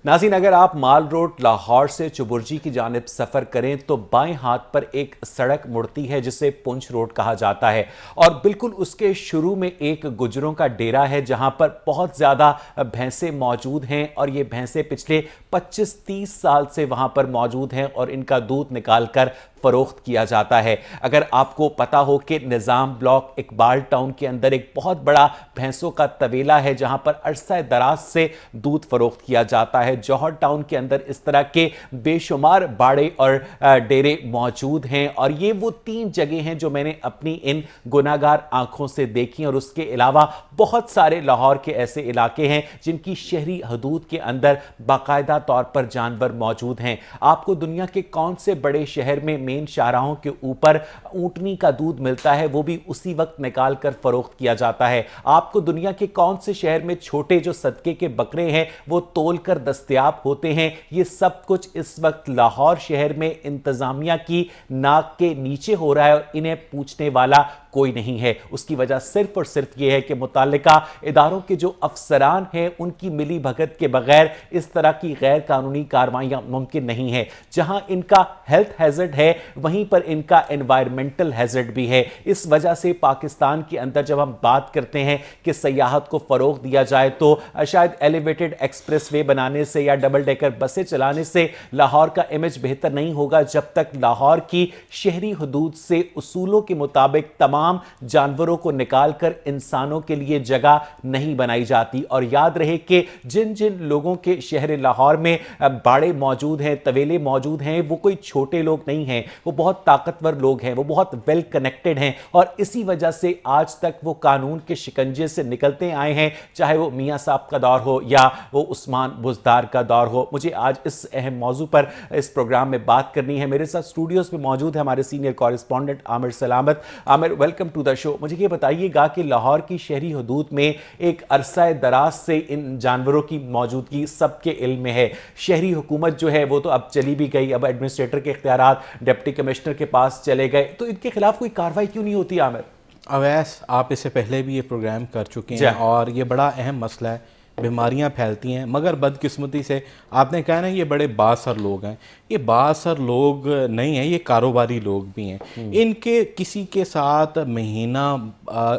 नाज़रीन, अगर आप माल रोड लाहौर से चुबुर्जी की जानिब सफ़र करें तो बाएं हाथ पर एक सड़क मुड़ती है जिसे पुंछ रोड कहा जाता है और बिल्कुल उसके शुरू में एक गुजरों का डेरा है जहां पर बहुत ज़्यादा भैंसें मौजूद हैं और ये भैंसें पिछले 25-30 साल से वहां पर मौजूद हैं और इनका दूध निकालकर फरोख्त किया जाता है। अगर आपको पता हो कि निज़ाम ब्लॉक इकबाल टाउन के अंदर एक बहुत बड़ा भैंसों का तवेला है जहां पर अरसा दराज से दूध फरोख्त किया जाता है। जौहर टाउन के अंदर इस तरह के बेशुमार बाड़े और डेरे मौजूद हैं और ये वो 3 जगह हैं जो मैंने अपनी इन गुनाहगार आंखों से देखी और उसके अलावा बहुत सारे लाहौर के ऐसे इलाके हैं जिनकी शहरी हदूद के अंदर बाकायदा तौर पर जानवर मौजूद हैं। आपको दुनिया के कौन से बड़े शहर में मेन शाहराहों के ऊपर ऊंटनी का दूध मिलता है, वो भी उसी वक्त निकाल कर फरोख्त किया जाता है। आपको दुनिया के कौन से शहर में छोटे जो सदके के बकरे हैं वो तोल कर दस्तयाब होते हैं। ये सब कुछ इस वक्त लाहौर शहर में इंतजामिया की नाक के नीचे हो रहा है और इन्हें पूछने वाला कोई नहीं है। उसकी वजह सिर्फ और सिर्फ यह है कि मुताल्लिका इदारों के जो अफसरान हैं उनकी मिली भगत के बगैर इस तरह की गैर कानूनी कार्रवाइयां मुमकिन नहीं है। जहां इनका हेल्थ हैजर्ड है वहीं पर इनका एनवायरमेंटल हैजर्ड भी है। इस वजह से पाकिस्तान के अंदर जब हम बात करते हैं कि सयाहत को फरोग दिया जाए तो शायद एलिवेटेड एक्सप्रेस वे बनाने से या डबल डेकर बसें चलाने से लाहौर का इमेज बेहतर नहीं होगा जब तक लाहौर की शहरी हदूद से उसूलों के मुताबिक तमाम जानवरों को निकालकर इंसानों के लिए जगह नहीं बनाई जाती। और याद रहे कि जिन जिन लोगों के शहर लाहौर में बाड़े मौजूद हैं, तवेले मौजूद हैं, वो कोई छोटे लोग नहीं हैं, वो बहुत ताकतवर लोग हैं, वो बहुत वेल कनेक्टेड हैं और इसी वजह से आज तक वो कानून के शिकंजे से निकलते आए हैं, चाहे वो मियां साहब का दौर हो या वो उस्मान बुज़दार का दौर हो। मुझे आज इस अहम मौजू पर इस प्रोग्राम में बात करनी है। मेरे साथ स्टूडियोज में मौजूद है हमारे senior correspondent Aamir Salamat. Aamir, welcome to the show. मुझे ये बताइएगा कि लाहौर की शहरी हदूद में एक अरसा दराज से इन जानवरों की मौजूदगी सबके इल्म में है। शहरी हुकूमत जो है वो तो अब चली भी गई, अब एडमिनिस्ट्रेटर के इख्तियारात डिप्टी कमिश्नर के पास चले गए, तो इनके खिलाफ कोई कार्रवाई क्यों नहीं होती? आमिर, अवैस, आप इससे पहले भी ये प्रोग्राम कर चुके हैं और ये बड़ा अहम मसला है। बीमारियां फैलती हैं मगर बदकिस्मती से आपने कहा ना ये बड़े बासर लोग हैं, ये बासर लोग नहीं हैं, ये कारोबारी लोग भी हैं। इनके किसी के साथ महीना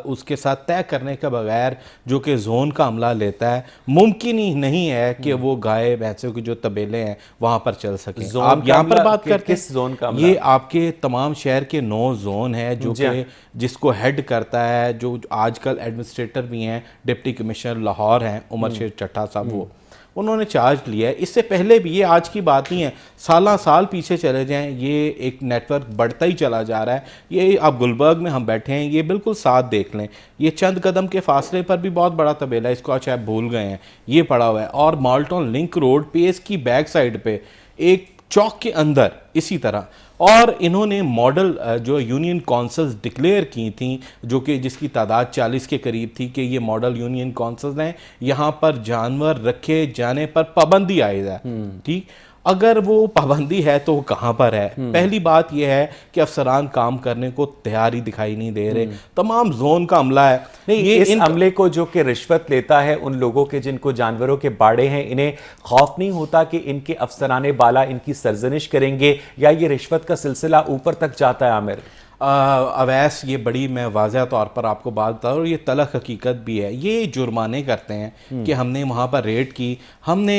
उसके साथ तय करने के बगैर जो कि जोन का अमला लेता है, मुमकिन ही नहीं है कि वो गाय भैंसों के जो तबेले हैं वहाँ पर चल सके। आप यहाँ पर बात करते हैं, जोन का ये आपके तमाम शहर के 9 जोन है जो कि जिसको हेड करता है, जो आजकल एडमिनिस्ट्रेटर भी हैं, डिप्टी कमिश्नर लाहौर हैं उमर शेर चट्टा साहब, वो उन्होंने चार्ज लिया है। इससे पहले भी, ये आज की बात नहीं है, साल पीछे चले जाएं, ये एक नेटवर्क बढ़ता ही चला जा रहा है। ये आप गुलबर्ग में हम बैठे हैं, ये बिल्कुल साथ देख लें, ये चंद कदम के फासले पर भी बहुत बड़ा तबेला है, इसको अच्छा आप भूल गए हैं, ये पड़ा हुआ है। और माल्टन लिंक रोड पे इसकी बैक साइड पे एक चौक के अंदर इसी तरह, और इन्होंने मॉडल जो यूनियन काउंसिल्स डिक्लेयर की थी, जो कि जिसकी तादाद 40 के करीब थी, कि ये मॉडल यूनियन काउंसिल्स हैं, यहाँ पर जानवर रखे जाने पर पाबंदी आयद है। ठीक, अगर वो पाबंदी है तो कहाँ पर है? पहली बात यह है कि अफसरान काम करने को तैयार ही दिखाई नहीं दे रहे। तमाम जोन का अमला है, नहीं, ये इस अमले को जो कि रिश्वत लेता है उन लोगों के जिनको जानवरों के बाड़े हैं, इन्हें खौफ नहीं होता कि इनके अफसराने बाला इनकी सरजनिश करेंगे या ये रिश्वत का सिलसिला ऊपर तक जाता है? आमिर, अवैस, ये बड़ी मैं वाज़ह तौर पर आपको बात बता रहा हूँ, ये तलख हकीकत भी है। ये जुर्माने करते हैं कि हमने वहाँ पर रेड की, हमने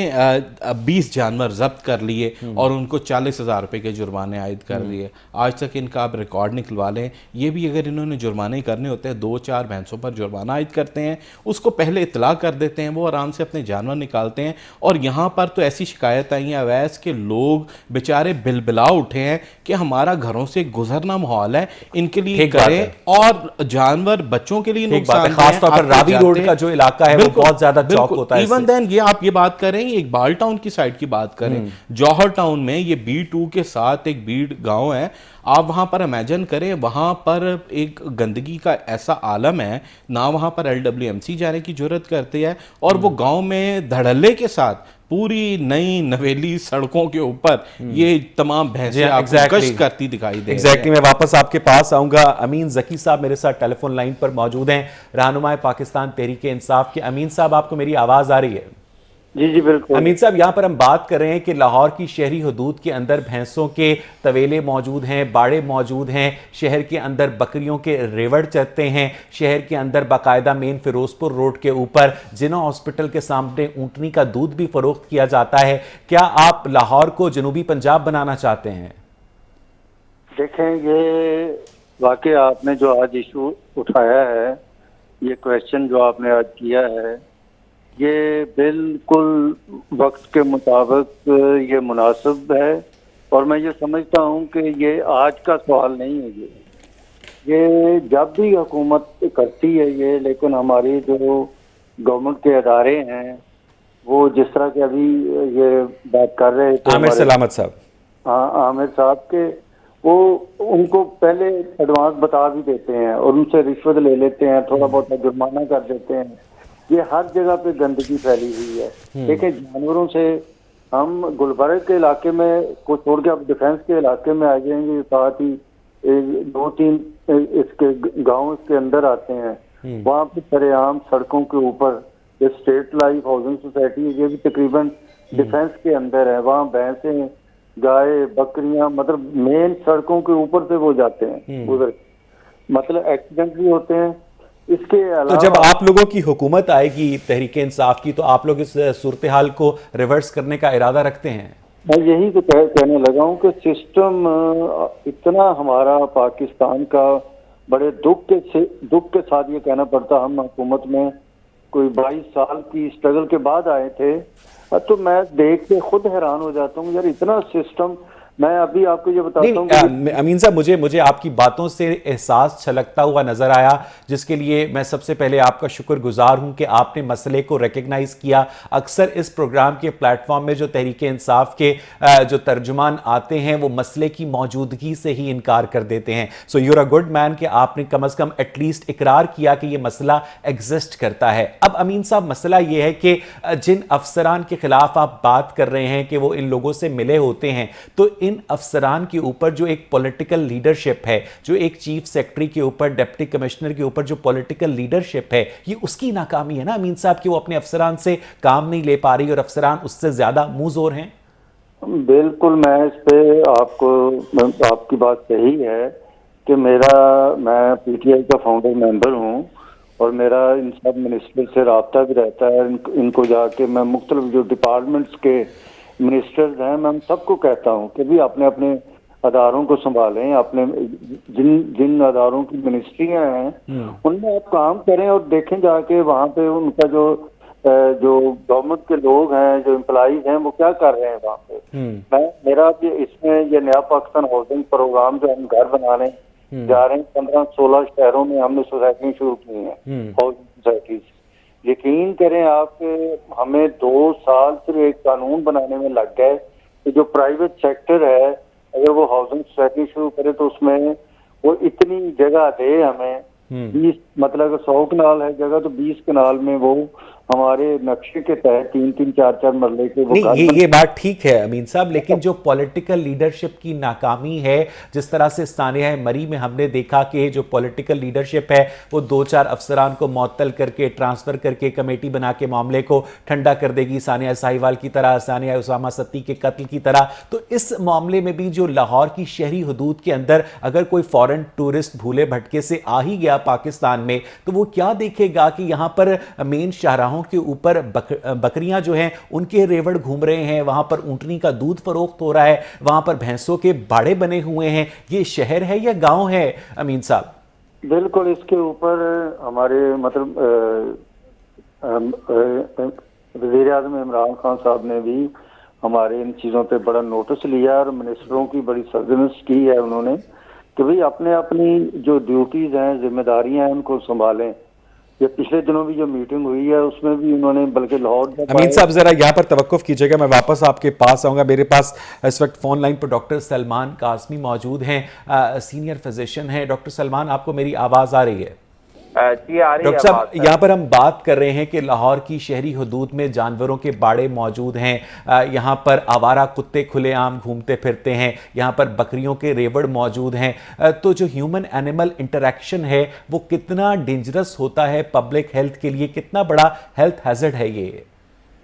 20 जानवर जब्त कर लिए और उनको 40,000 रुपये के जुर्माने आयद कर दिए। आज तक इनका आप रिकॉर्ड निकलवा लें। ये भी अगर इन्होंने जुर्माने करने होते हैं, 2-4 भैंसों पर जुर्माना आयद करते हैं, उसको पहले इतला कर देते हैं, वो आराम से अपने जानवर निकालते हैं। और यहाँ पर तो ऐसी शिकायत आई है अवैस के लोग बेचारे बिलबिला उठे हैं कि हमारा घरों से गुजरना माहौल है, इनके लिए करें, और जानवर बच्चों के लिए नुकसान, खास तौर पर रावी रोड का जो इलाका है वो बहुत ज्यादा चौक होता है। इवन देन ये आप ये बात करें, इकबाल टाउन की साइड की बात करें, जौहर टाउन में ये B2 के साथ एक बीड़ गांव है, आप वहां पर इमेजिन करें, वहां पर एक गंदगी का ऐसा आलम है ना, वहां पर LWMC जाने की जरूरत करती है, और वो गांव में धड़ल्ले के साथ पूरी नई नवेली सड़कों के ऊपर ये तमाम भैंसें गश्त करती दिखाई दे रही हैं। मैं वापस आपके पास आऊंगा। अमीन ज़की साहब मेरे साथ टेलीफोन लाइन पर मौजूद हैं, रहनुमाए पाकिस्तान तहरीक इंसाफ के। अमीन साहब, आपको मेरी आवाज़ आ रही है? जी जी बिल्कुल। अमीन साहब, यहाँ पर हम बात कर रहे हैं कि लाहौर की शहरी हदूद के अंदर भैंसों के तवेले मौजूद हैं, बाड़े मौजूद हैं, शहर के अंदर बकरियों के रेवड़ चलते हैं, शहर के अंदर बाकायदा मेन फिरोजपुर रोड के ऊपर जिना हॉस्पिटल के सामने ऊँटनी का दूध भी फरोख्त किया जाता है। क्या आप लाहौर को जनूबी पंजाब बनाना चाहते हैं? देखें, ये वाकई आपने जो आज इशू उठाया है, ये क्वेश्चन जो आपने आज किया है, ये बिल्कुल वक्त के मुताबिक ये मुनासिब है। और मैं ये समझता हूँ कि ये आज का सवाल नहीं है। ये जब भी हुकूमत करती है ये, लेकिन हमारी जो गवर्नमेंट के अदारे हैं वो जिस तरह के अभी ये बात कर रहे थे आमिर सलामत साहब, हाँ आमिर साहब के, वो उनको पहले एडवांस बता भी देते हैं और उनसे रिश्वत ले लेते हैं, थोड़ा बहुत जुर्माना कर देते हैं। ये हर जगह पे गंदगी फैली हुई है। देखिए, जानवरों से हम गुलबर्ग के इलाके में को छोड़ के अब डिफेंस के इलाके में आ जाएंगे, साथ ही 2-3 इसके गाँव इसके अंदर आते हैं। वहाँ पे सरेआम सड़कों के ऊपर ये स्टेट लाइफ हाउसिंग सोसाइटी, ये भी तकरीबन डिफेंस के अंदर है। वहाँ भैंसें, गाय, बकरियां, मतलब मेन सड़कों के ऊपर से वो जाते हैं उधर, मतलब एक्सीडेंट भी होते हैं। इसके अलावा तो जब आप लोगों की हुकूमत आएगी तहरीक इंसाफ की, तो आप लोग इस सूरत हाल को रिवर्स करने का इरादा रखते हैं? मैं यही तो कहने लगा हूँ कि सिस्टम इतना हमारा पाकिस्तान का बड़े दुख के साथ ये कहना पड़ता, हम हुकूमत में कोई 22 साल की स्ट्रगल के बाद आए थे, तो मैं देख के खुद हैरान हो जाता हूँ यार, इतना सिस्टम। मैं अभी आपको ये बताता हूँ अमीन साहब, मुझे आपकी बातों से एहसास छलकता हुआ नजर आया, जिसके लिए मैं सबसे पहले आपका शुक्रगुजार हूं कि आपने मसले को रिकग्नाइज किया। अक्सर इस प्रोग्राम के प्लेटफॉर्म में जो तहरीक इंसाफ के जो तर्जुमान आते हैं वो मसले की मौजूदगी से ही इनकार कर देते हैं। सो यूर अ गुड मैन कि आपने कम अज कम एटलीस्ट इकरार किया कि यह मसला एग्जिस्ट करता है। अब अमीन साहब, मसला यह है कि जिन अफसरान के खिलाफ आप बात कर रहे हैं कि वो इन लोगों से मिले होते हैं, तो इन अफसरान के ऊपर जो एक पॉलिटिकल लीडरशिप है, जो एक चीफ सेक्रेटरी के ऊपर, डिप्टी कमिश्नर के ऊपर जो पॉलिटिकल लीडरशिप है, ये उसकी नाकामी है ना अमीन साहब, कि वो अपने अफसरान से काम नहीं ले पा रही और अफसरान उससे ज्यादा मुंह जोर हैं। बिल्कुल, मैं इस पे आपकी बात सही है कि मैं पीटीआई का फाउंडर मेंबर हूं और मेरा इन सब मिनिस्टर से रब्ता भी रहता है। इनको जाके मैं मुख्तलिफ जो डिपार्टमेंट्स के मिनिस्टर्स हैं, मैं सबको कहता हूं कि भी अपने अपने अदारों को संभालें, अपने जिन अदारों की मिनिस्ट्रियां हैं उनमें आप काम करें और देखें जाके वहां पे उनका जो गवर्नमेंट के लोग हैं, जो एम्प्लॉइज हैं, वो क्या कर रहे हैं वहाँ पे। मेरा भी इसमें ये नया पाकिस्तान हाउसिंग प्रोग्राम जो हम घर बनाने जा रहे हैं, 15-16 शहरों में हमने सोसाइटी शुरू की हैं, हाउसिंग सोसाइटीज। यकीन करें आप, हमें 2 साल सिर्फ एक कानून बनाने में लग गए कि जो प्राइवेट सेक्टर है अगर वो हाउसिंग सोसाइटी शुरू करे तो उसमें वो इतनी जगह दे हमें, 20 मतलब 100 कनाल है जगह, तो 20 कनाल में वो हमारे नक्शे के तहत 3-3, 4-4 मरले के वो नहीं, ये बात ठीक है अमीन साहब, लेकिन जो पॉलिटिकल लीडरशिप की नाकामी है, जिस तरह से सानिया मरी में हमने देखा कि जो पॉलिटिकल लीडरशिप है वो 2-4 अफसरान को मुअत्तल करके, ट्रांसफर करके, कमेटी बना के मामले को ठंडा कर देगी, सानिया साहिवाल की तरह, सानिया उसामा सत्ती के कत्ल की तरह। तो इस मामले में भी जो लाहौर की शहरी हदूद के अंदर अगर कोई फॉरेन टूरिस्ट भूले भटके से आ ही गया पाकिस्तान में, तो वो क्या देखेगा कि यहाँ पर मेन शाहराहों के ऊपर बकरियां जो हैं उनके रेवड़ घूम रहे हैं, वहां पर ऊंटनी का दूध फरोख्त हो रहा है, वहां पर भैंसों के बाड़े बने हुए हैं। ये शहर है या गांव है अमीन साहब? बिल्कुल, इसके ऊपर हमारे मतलब वज़ीर आज़म इमरान खान साहब ने भी हमारे इन चीज़ों पे बड़ा नोटिस लिया और मिनिस्टरों की बड़ी सर्विलेंस की है उन्होंने कि भाई अपने अपनी जो ड्यूटीज हैं, जिम्मेदारियां हैं, उनको संभालें। ये पिछले दिनों भी जो मीटिंग हुई है उसमें भी उन्होंने, बल्कि लाहौर अमीन साहब जरा यहाँ पर तवक्कुफ कीजिएगा, मैं वापस आपके पास आऊँगा। मेरे पास इस वक्त फोन लाइन पर डॉक्टर सलमान कासमी मौजूद हैं, सीनियर फिजिशियन हैं। डॉक्टर सलमान, आपको मेरी आवाज़ आ रही है? जी आ रही है। डॉक्टर साहब, यहाँ पर हम बात कर रहे हैं कि लाहौर की शहरी हदूद में जानवरों के बाड़े मौजूद हैं, यहाँ पर आवारा कुत्ते खुलेआम घूमते फिरते हैं, यहाँ पर बकरियों के रेवड़ मौजूद हैं। तो जो ह्यूमन एनिमल इंटरेक्शन है वो कितना डेंजरस होता है पब्लिक हेल्थ के लिए, कितना बड़ा हेल्थ हैजर्ड है ये?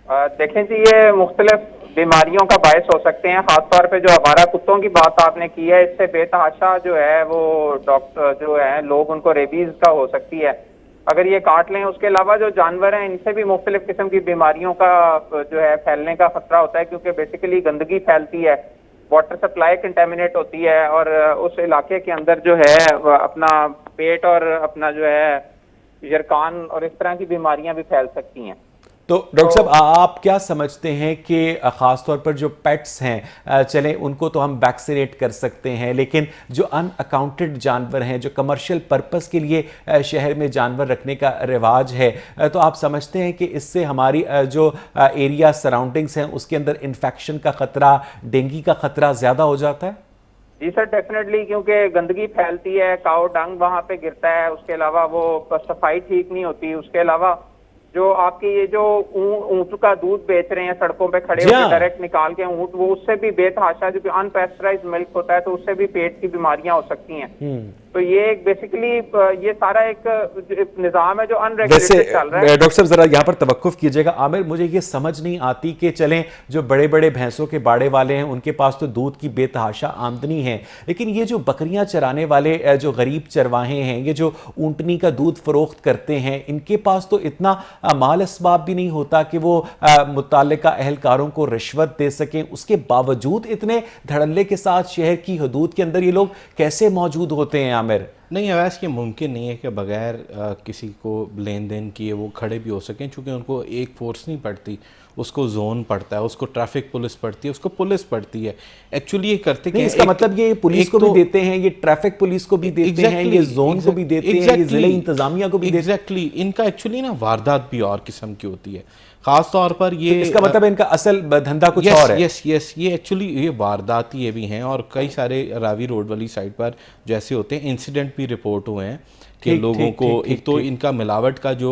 देखें जी, ये मुख्तलिफ बीमारियों का बायस हो सकते हैं। खासतौर पे जो आवारा कुत्तों की बात आपने की है, इससे बेतहाशा जो है वो डॉक्टर जो है लोग उनको रेबीज का हो सकती है अगर ये काट लें। उसके अलावा जो जानवर हैं इनसे भी मुख्तलिफ किस्म की बीमारियों का जो है फैलने का खतरा होता है, क्योंकि बेसिकली गंदगी फैलती है, वाटर सप्लाई कंटेमिनेट होती है और उस इलाके के अंदर जो है अपना पेट और अपना जो है यरकान और इस तरह की बीमारियां भी फैल सकती हैं। तो डॉक्टर साहब, आप क्या समझते हैं कि ख़ास तौर पर जो पेट्स हैं, चलें उनको तो हम वैक्सीनेट कर सकते हैं, लेकिन जो अनअकाउंटेड जानवर हैं, जो कमर्शियल पर्पस के लिए शहर में जानवर रखने का रिवाज है, तो आप समझते हैं कि इससे हमारी जो एरिया सराउंडिंग्स हैं उसके अंदर इन्फेक्शन का ख़तरा, डेंगू का ख़तरा ज़्यादा हो जाता है? जी सर, डेफिनेटली, क्योंकि गंदगी फैलती है, काऊ डंग वहां पे गिरता है, उसके अलावा वो सफाई ठीक नहीं होती, उसके अलावा जो आपके ये जो ऊँट का दूध बेच रहे हैं सड़कों पे खड़े होकर डायरेक्ट निकाल के ऊँट, वो उससे भी बेतहाशा जो कि अनपेस्चराइज्ड मिल्क होता है, तो उससे भी पेट की बीमारियां हो सकती हैं। तो ये एक बेसिकली ये सारा एक निजाम है जो अनरेगुलेटेड चल रहा है। डॉक्टर साहब जरा यहाँ पर तवक्कुफ कीजिएगा। आमिर, मुझे ये समझ नहीं आती कि चलें जो बड़े बड़े भैंसों के बाड़े वाले हैं उनके पास तो दूध की बेतहाशा आमदनी है, लेकिन ये जो बकरियां चराने वाले जो गरीब चरवाहे हैं, ये जो ऊँटनी का दूध फरोख्त करते हैं, इनके पास तो इतना माल असबाब भी नहीं होता कि वो मुत्तल्लिका अहलकारों को रिश्वत दे सकें। उसके बावजूद इतने धड़ल्ले के साथ शहर की हदूद के अंदर ये लोग कैसे मौजूद होते हैं? आमिर, नहीं, अवैस ये मुमकिन नहीं है कि बगैर किसी को लेन देन किए वो खड़े भी हो सकें, चूँकि उनको एक फोर्स नहीं पड़ती, उसको जोन पड़ता है, उसको ट्रैफिक पुलिस पड़ती है, उसको पुलिस पड़ती है। एक्चुअली ये करते नहीं, इसका मतलब ये पुलिस को भी देते हैं, ये ट्रैफिक पुलिस को भी देते हैं, ये जोन को भी देते हैं, ये जिले इंतजामिया को भी देते हैं। एग्जैक्टली, इनका एक्चुअली ना वारदात भी और किस्म की होती है, खास तौर पर ये। तो इसका मतलब इनका असल धंधा कुछ और है। यस, ये एक्चुअली ये वारदाती ये भी हैं, और कई सारे रावी रोड वाली साइड पर जैसे होते हैं इंसिडेंट भी रिपोर्ट हुए हैं कि लोगों को एक तो इनका मिलावट का जो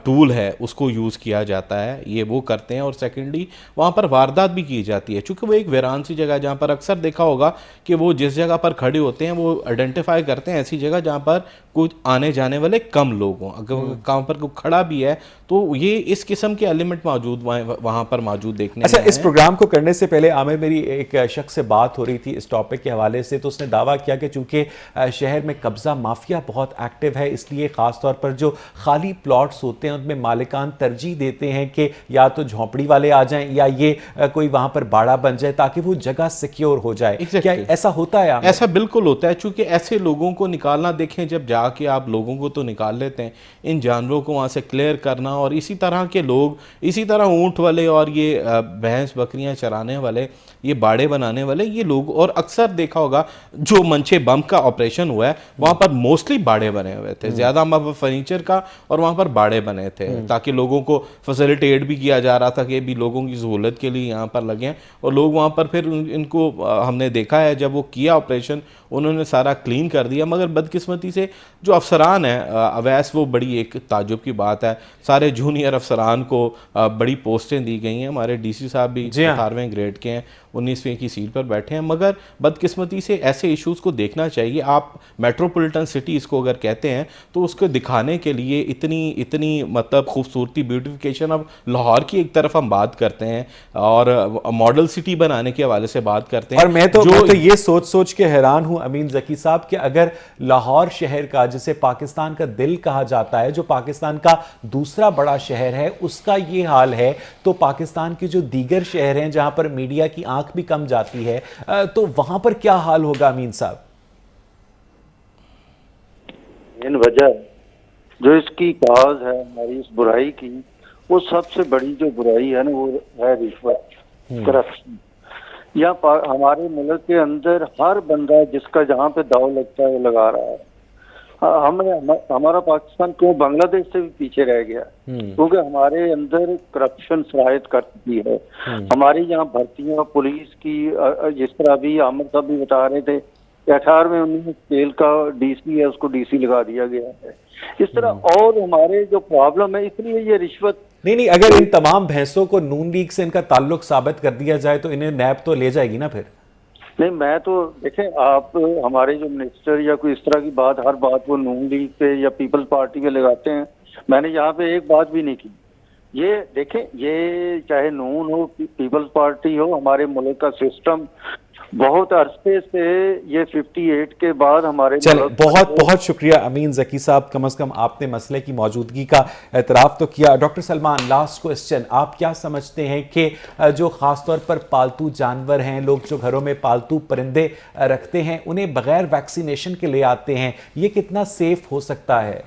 टूल है उसको यूज़ किया जाता है, ये वो करते हैं, और सेकेंडली वहाँ पर वारदात भी की जाती है, चूँकि वो एक वीरान सी जगह जहाँ पर अक्सर देखा होगा कि वो जिस जगह पर खड़े होते हैं वो आइडेंटिफाई करते हैं ऐसी जगह जहाँ पर कुछ आने जाने वाले कम लोग हों। अगर कहाँ पर कोई खड़ा भी है तो ये इस किस्म के एलिमेंट मौजूद वहाँ पर मौजूद देखने। अच्छा, इस प्रोग्राम को करने से पहले आमिर, मेरी एक शख्स से बात हो रही थी इस टॉपिक के हवाले से, तो उसने दावा किया कि चूंकि शहर में कब्जा माफिया बहुत एक्टिव है, इसलिए ख़ास तौर पर जो खाली प्लॉट्स होते हैं उनमें मालिकान तरजीह देते हैं कि या तो झोंपड़ी वाले आ जाएं या ये कोई वहाँ पर बाड़ा बन जाए ताकि वो जगह सिक्योर हो जाए। क्या ऐसा होता है? ऐसा बिल्कुल होता है, चूँकि ऐसे लोगों को निकालना, देखें जब जाके आप लोगों को तो निकाल लेते हैं, इन जानवरों को वहाँ से क्लियर करना, और इसी तरह के लोग, इसी तरह ऊँट वाले और ये भैंस बकरियाँ चराने वाले, ये बाड़े बनाने वाले ये लोग, और अक्सर देखा होगा जो मंचे बम का ऑपरेशन हुआ है वहाँ पर मोस्टली बाड़े बने हुए थे, ज़्यादा वहाँ पर फर्नीचर का और वहाँ पर बाड़े बने थे, ताकि लोगों को फैसिलिटेट भी किया जा रहा था कि भी लोगों की सहूलत के लिए यहाँ पर लगे हैं, और लोग वहाँ पर फिर इनको हमने देखा है जब वो किया ऑपरेशन उन्होंने सारा क्लीन कर दिया। मगर बदकिस्मती से जो अफसरान हैं अवैस, वो बड़ी एक ताजुब की बात है, सारे जूनियर अफसरान को बड़ी पोस्टें दी गई हैं। हमारे डीसी साहब भी 18वें ग्रेड के हैं, 19वीं की सीट पर बैठे हैं, मगर बदकिस्मती से ऐसे इश्यूज़ को देखना चाहिए। आप मेट्रोपॉलिटन सिटी इसको अगर कहते हैं तो उसको दिखाने के लिए इतनी मतलब खूबसूरती, ब्यूटिफिकेशन, अब लाहौर की एक तरफ हम बात करते हैं और मॉडल सिटी बनाने के हवाले से बात करते हैं, और मैं तो ये सोच के हैरान हूं अमीन ज़की साहब कि अगर लाहौर शहर का, जिसे पाकिस्तान का दिल कहा जाता है, जो पाकिस्तान का दूसरा बड़ा शहर है, उसका ये हाल है, तो पाकिस्तान के जो दीगर शहर हैं जहां पर मीडिया की आंख भी कम जाती है, तो वहां पर क्या हाल होगा अमीन साहब? इन वजह जो इसकी काज है हमारी इस बुराई की, वो सबसे बड़ी जो बुराई है ना वो है रिश्वत, करप्शन। यहाँ हमारे मुल्क के अंदर हर बंदा जिसका जहाँ पे दाव लगता है वो लगा रहा है। हमारा पाकिस्तान क्यों बांग्लादेश से भी पीछे रह गया, क्योंकि हमारे अंदर करप्शन सरायत कर चुकी है। हमारी यहाँ भर्तियां पुलिस की, जिस तरह अभी आमिर साहब भी बता रहे थे, 18वें 19 स्केल का डीसी है उसको डीसी लगा दिया गया है। इस तरह और हमारे जो प्रॉब्लम है, इसलिए ये रिश्वत नहीं, अगर इन तमाम भैंसों को नून लीग से इनका ताल्लुक साबित कर दिया जाए तो इन्हें नैब तो ले जाएगी ना फिर? नहीं, मैं तो देखें, आप हमारे जो मिनिस्टर या कोई इस तरह की बात, हर बात वो नून लीग पे या पीपल्स पार्टी पे लगाते हैं। मैंने यहाँ पे एक बात भी नहीं की। ये देखें, ये चाहे नून हो, पीपल्स पार्टी हो, हमारे मुल्क का सिस्टम बहुत अरसे से, ये 58 के बाद हमारे चले, बहुत बहुत शुक्रिया अमीन ज़की साहब, कम से कम आपने मसले की मौजूदगी का एतराफ़ तो किया। डॉक्टर सलमान, लास्ट क्वेश्चन, आप क्या समझते हैं कि जो ख़ास तौर पर पालतू जानवर हैं, लोग जो घरों में पालतू परिंदे रखते हैं, उन्हें बगैर वैक्सीनेशन के ले आते हैं, ये कितना सेफ हो सकता है?